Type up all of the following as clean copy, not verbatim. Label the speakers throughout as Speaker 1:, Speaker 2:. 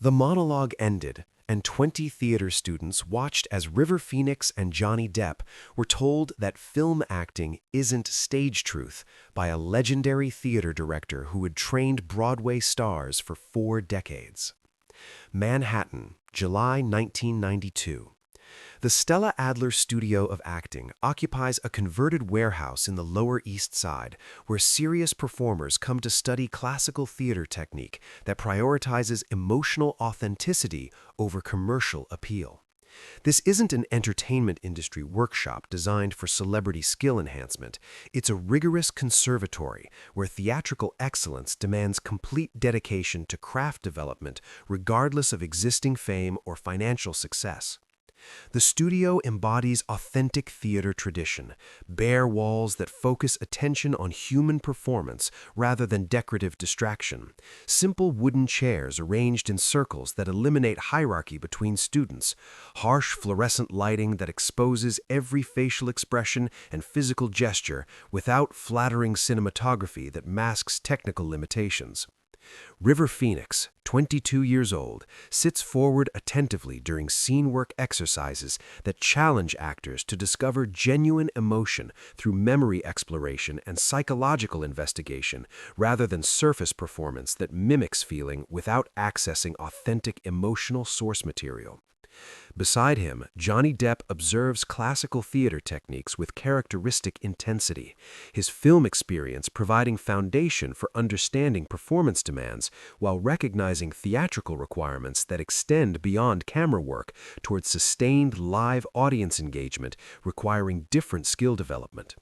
Speaker 1: The monologue ended, and 20 theater students watched as River Phoenix and Johnny Depp were told that film acting isn't stage truth by a legendary theater director who had trained Broadway stars for 4 decades. Manhattan, July 1992. The Stella Adler Studio of Acting occupies a converted warehouse in the Lower East Side, where serious performers come to study classical theater technique that prioritizes emotional authenticity over commercial appeal. This isn't an entertainment industry workshop designed for celebrity skill enhancement. It's a rigorous conservatory where theatrical excellence demands complete dedication to craft development regardless of existing fame or financial success. The studio embodies authentic theater tradition, bare walls that focus attention on human performance rather than decorative distraction, simple wooden chairs arranged in circles that eliminate hierarchy between students, harsh fluorescent lighting that exposes every facial expression and physical gesture without flattering cinematography that masks technical limitations. River Phoenix, 22 years old, sits forward attentively during scene work exercises that challenge actors to discover genuine emotion through memory exploration and psychological investigation rather than surface performance that mimics feeling without accessing authentic emotional source material. Beside him, Johnny Depp observes classical theater techniques with characteristic intensity, his film experience providing foundation for understanding performance demands while recognizing theatrical requirements that extend beyond camera work towards sustained live audience engagement requiring different skill development.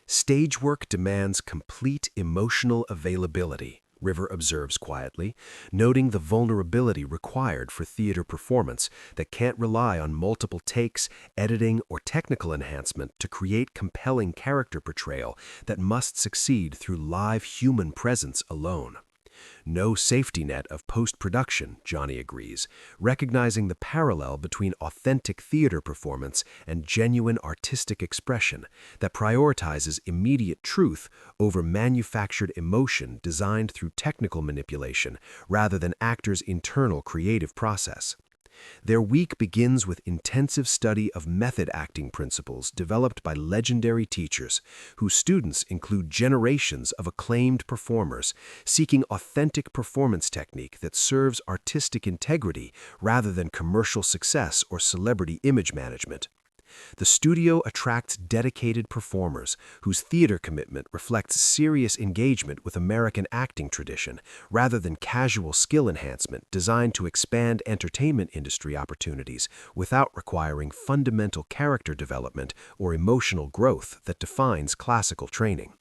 Speaker 1: Stage work demands complete emotional availability, River observes quietly, noting the vulnerability required for theater performance that can't rely on multiple takes, editing, or technical enhancement to create compelling character portrayal that must succeed through live human presence alone. No safety net of post-production, Johnny agrees, recognizing the parallel between authentic theater performance and genuine artistic expression that prioritizes immediate truth over manufactured emotion designed through technical manipulation rather than actors' internal creative process. Their week begins with intensive study of method acting principles developed by legendary teachers, whose students include generations of acclaimed performers, seeking authentic performance technique that serves artistic integrity rather than commercial success or celebrity image management. The studio attracts dedicated performers whose theater commitment reflects serious engagement with American acting tradition rather than casual skill enhancement designed to expand entertainment industry opportunities without requiring fundamental character development or emotional growth that defines classical training.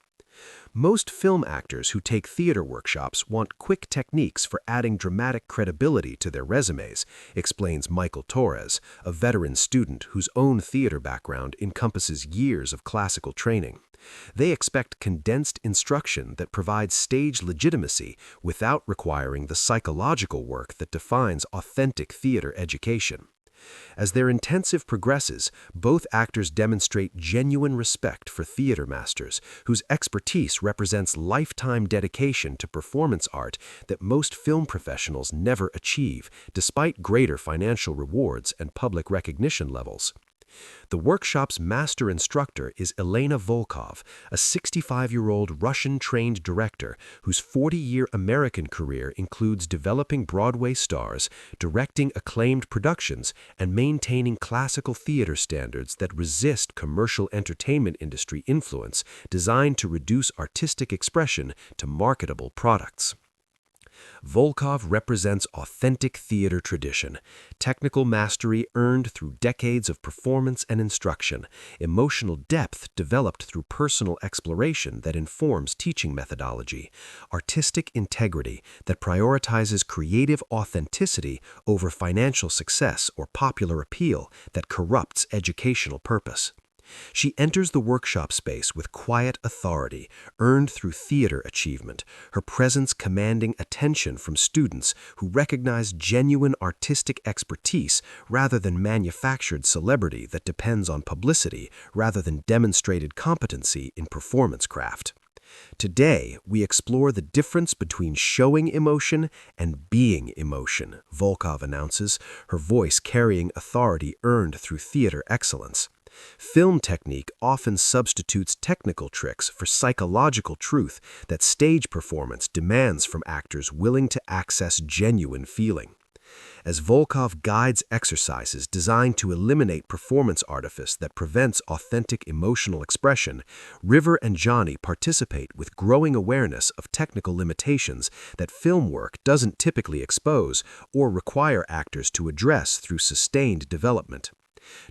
Speaker 1: Most film actors who take theater workshops want quick techniques for adding dramatic credibility to their resumes, explains Michael Torres, a veteran student whose own theater background encompasses years of classical training. They expect condensed instruction that provides stage legitimacy without requiring the psychological work that defines authentic theater education. As their intensive progresses, both actors demonstrate genuine respect for theater masters, whose expertise represents lifetime dedication to performance art that most film professionals never achieve, despite greater financial rewards and public recognition levels. The workshop's master instructor is Elena Volkov, a 65-year-old Russian-trained director whose 40-year American career includes developing Broadway stars, directing acclaimed productions, and maintaining classical theater standards that resist commercial entertainment industry influence designed to reduce artistic expression to marketable products. Volkov represents authentic theater tradition, technical mastery earned through decades of performance and instruction, emotional depth developed through personal exploration that informs teaching methodology, artistic integrity that prioritizes creative authenticity over financial success or popular appeal that corrupts educational purpose. She enters the workshop space with quiet authority, earned through theater achievement, her presence commanding attention from students who recognize genuine artistic expertise rather than manufactured celebrity that depends on publicity rather than demonstrated competency in performance craft. Today, we explore the difference between showing emotion and being emotion, Volkov announces, her voice carrying authority earned through theater excellence. Film technique often substitutes technical tricks for psychological truth that stage performance demands from actors willing to access genuine feeling. As Volkov guides exercises designed to eliminate performance artifice that prevents authentic emotional expression, River and Johnny participate with growing awareness of technical limitations that film work doesn't typically expose or require actors to address through sustained development.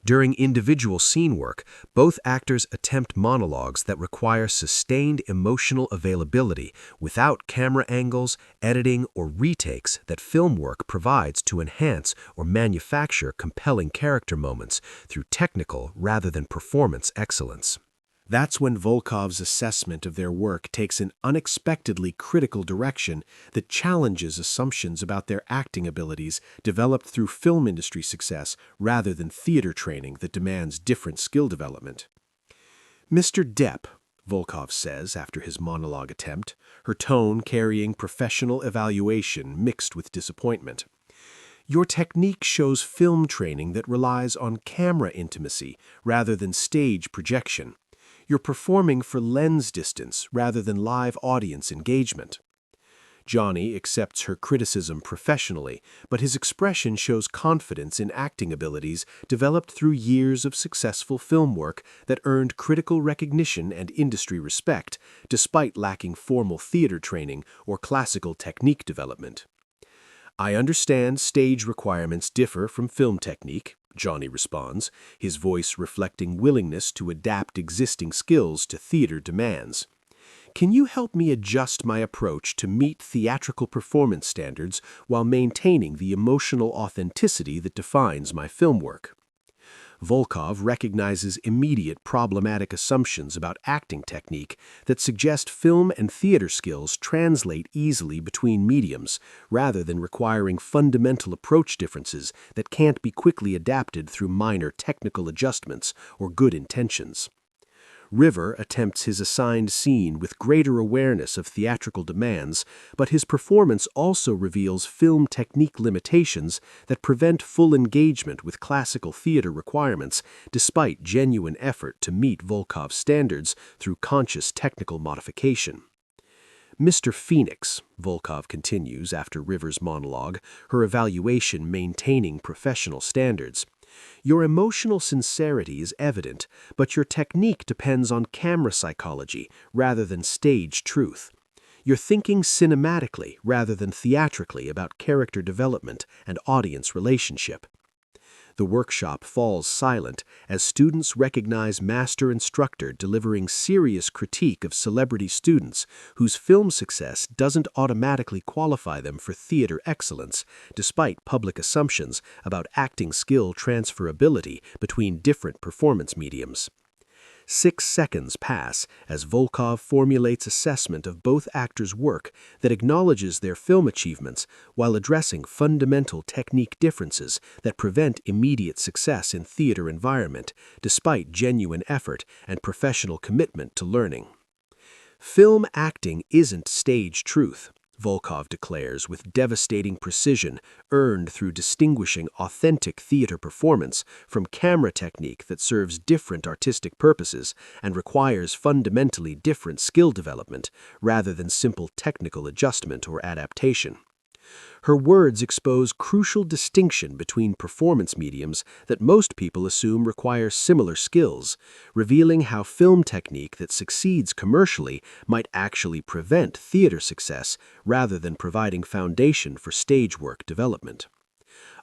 Speaker 1: During individual scene work, both actors attempt monologues that require sustained emotional availability without camera angles, editing, or retakes that film work provides to enhance or manufacture compelling character moments through technical rather than performance excellence. That's when Volkov's assessment of their work takes an unexpectedly critical direction that challenges assumptions about their acting abilities developed through film industry success rather than theater training that demands different skill development. "Mr. Depp," Volkov says after his monologue attempt, her tone carrying professional evaluation mixed with disappointment. "Your technique shows film training that relies on camera intimacy rather than stage projection. You're performing for lens distance rather than live audience engagement." Johnny accepts her criticism professionally, but his expression shows confidence in acting abilities developed through years of successful film work that earned critical recognition and industry respect, despite lacking formal theater training or classical technique development. "I understand stage requirements differ from film technique," Johnny responds, his voice reflecting willingness to adapt existing skills to theater demands. "Can you help me adjust my approach to meet theatrical performance standards while maintaining the emotional authenticity that defines my film work?" Volkov recognizes immediate problematic assumptions about acting technique that suggest film and theater skills translate easily between mediums, rather than requiring fundamental approach differences that can't be quickly adapted through minor technical adjustments or good intentions. River attempts his assigned scene with greater awareness of theatrical demands, but his performance also reveals film technique limitations that prevent full engagement with classical theater requirements, despite genuine effort to meet Volkov's standards through conscious technical modification. "Mr. Phoenix," Volkov continues after River's monologue, her evaluation maintaining professional standards, "your emotional sincerity is evident, but your technique depends on camera psychology rather than stage truth. You're thinking cinematically rather than theatrically about character development and audience relationship." The workshop falls silent as students recognize master instructor delivering serious critique of celebrity students whose film success doesn't automatically qualify them for theater excellence, despite public assumptions about acting skill transferability between different performance mediums. 6 seconds pass as Volkov formulates assessment of both actors' work that acknowledges their film achievements while addressing fundamental technique differences that prevent immediate success in theater environment, despite genuine effort and professional commitment to learning. "Film acting isn't stage truth," Volkov declares with devastating precision earned through distinguishing authentic theater performance from camera technique that serves different artistic purposes and requires fundamentally different skill development rather than simple technical adjustment or adaptation. Her words expose crucial distinction between performance mediums that most people assume require similar skills, revealing how film technique that succeeds commercially might actually prevent theater success rather than providing foundation for stage work development.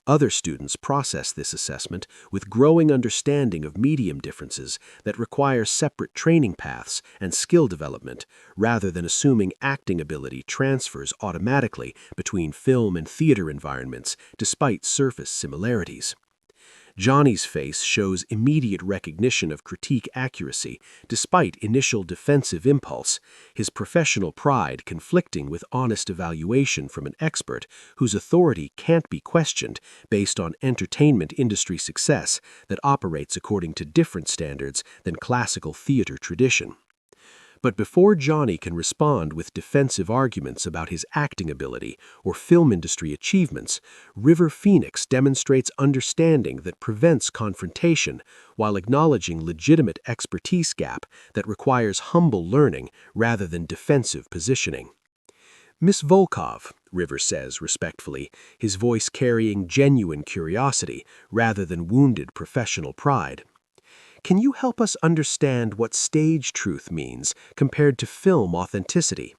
Speaker 1: Other students process this assessment with growing understanding of medium differences that require separate training paths and skill development, rather than assuming acting ability transfers automatically between film and theater environments despite surface similarities. Johnny's face shows immediate recognition of critique accuracy, despite initial defensive impulse, his professional pride conflicting with honest evaluation from an expert whose authority can't be questioned based on entertainment industry success that operates according to different standards than classical theater tradition. But before Johnny can respond with defensive arguments about his acting ability or film industry achievements, River Phoenix demonstrates understanding that prevents confrontation while acknowledging legitimate expertise gap that requires humble learning rather than defensive positioning. "Miss Volkov," River says respectfully, his voice carrying genuine curiosity rather than wounded professional pride. "Can you help us understand what stage truth means compared to film authenticity?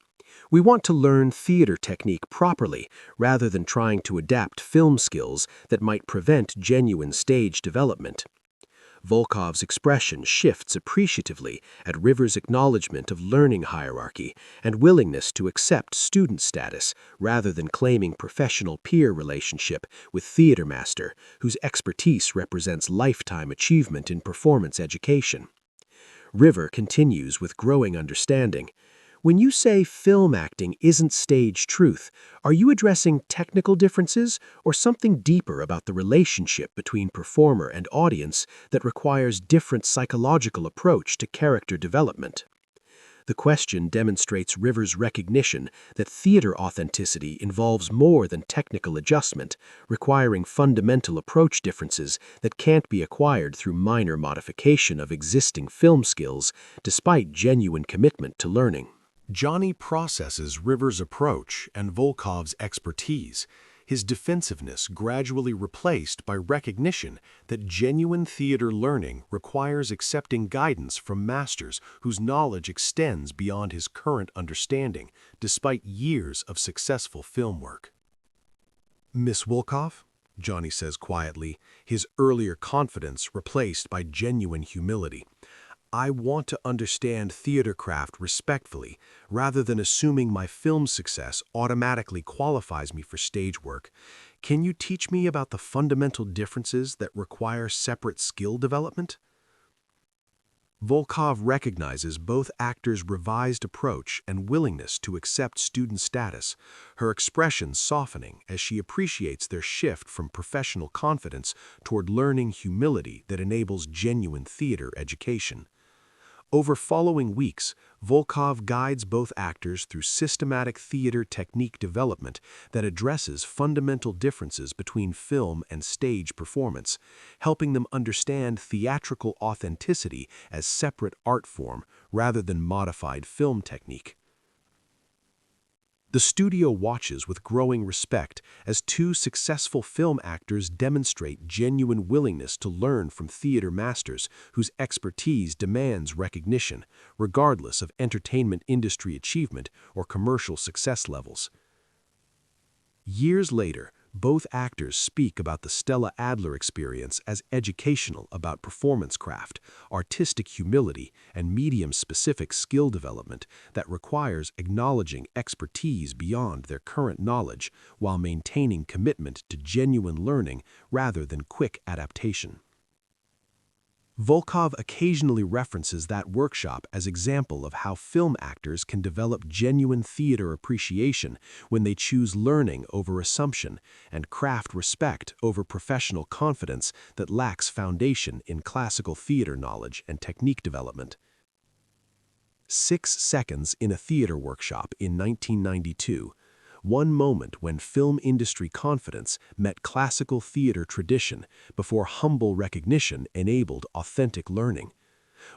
Speaker 1: We want to learn theater technique properly rather than trying to adapt film skills that might prevent genuine stage development." Volkov's expression shifts appreciatively at River's acknowledgement of learning hierarchy and willingness to accept student status rather than claiming professional peer relationship with theater master, whose expertise represents lifetime achievement in performance education. River continues with growing understanding. "When you say film acting isn't stage truth, are you addressing technical differences or something deeper about the relationship between performer and audience that requires different psychological approach to character development?" The question demonstrates River's recognition that theater authenticity involves more than technical adjustment, requiring fundamental approach differences that can't be acquired through minor modification of existing film skills, despite genuine commitment to learning. Johnny processes River's approach and Volkov's expertise, his defensiveness gradually replaced by recognition that genuine theater learning requires accepting guidance from masters whose knowledge extends beyond his current understanding, despite years of successful film work. "Miss Volkov," Johnny says quietly, his earlier confidence replaced by genuine humility, "I want to understand theater craft respectfully, rather than assuming my film success automatically qualifies me for stage work. Can you teach me about the fundamental differences that require separate skill development?" Volkov recognizes both actors' revised approach and willingness to accept student status, her expression softening as she appreciates their shift from professional confidence toward learning humility that enables genuine theater education. Over following weeks, Volkov guides both actors through systematic theater technique development that addresses fundamental differences between film and stage performance, helping them understand theatrical authenticity as separate art form rather than modified film technique. The studio watches with growing respect as two successful film actors demonstrate genuine willingness to learn from theater masters whose expertise demands recognition, regardless of entertainment industry achievement or commercial success levels. Years later, both actors speak about the Stella Adler experience as educational about performance craft, artistic humility, and medium-specific skill development that requires acknowledging expertise beyond their current knowledge while maintaining commitment to genuine learning rather than quick adaptation. Volkov occasionally references that workshop as example of how film actors can develop genuine theater appreciation when they choose learning over assumption and craft respect over professional confidence that lacks foundation in classical theater knowledge and technique development. 6 Seconds in a Theater Workshop in 1992, one moment when film industry confidence met classical theater tradition before humble recognition enabled authentic learning.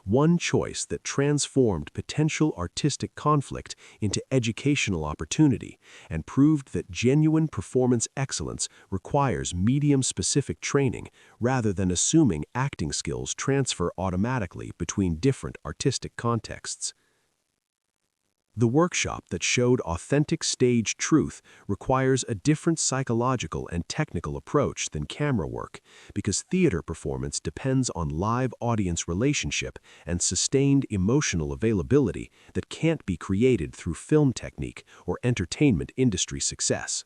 Speaker 1: One choice that transformed potential artistic conflict into educational opportunity and proved that genuine performance excellence requires medium-specific training rather than assuming acting skills transfer automatically between different artistic contexts. The workshop that showed authentic stage truth requires a different psychological and technical approach than camera work because theater performance depends on live audience relationship and sustained emotional availability that can't be created through film technique or entertainment industry success.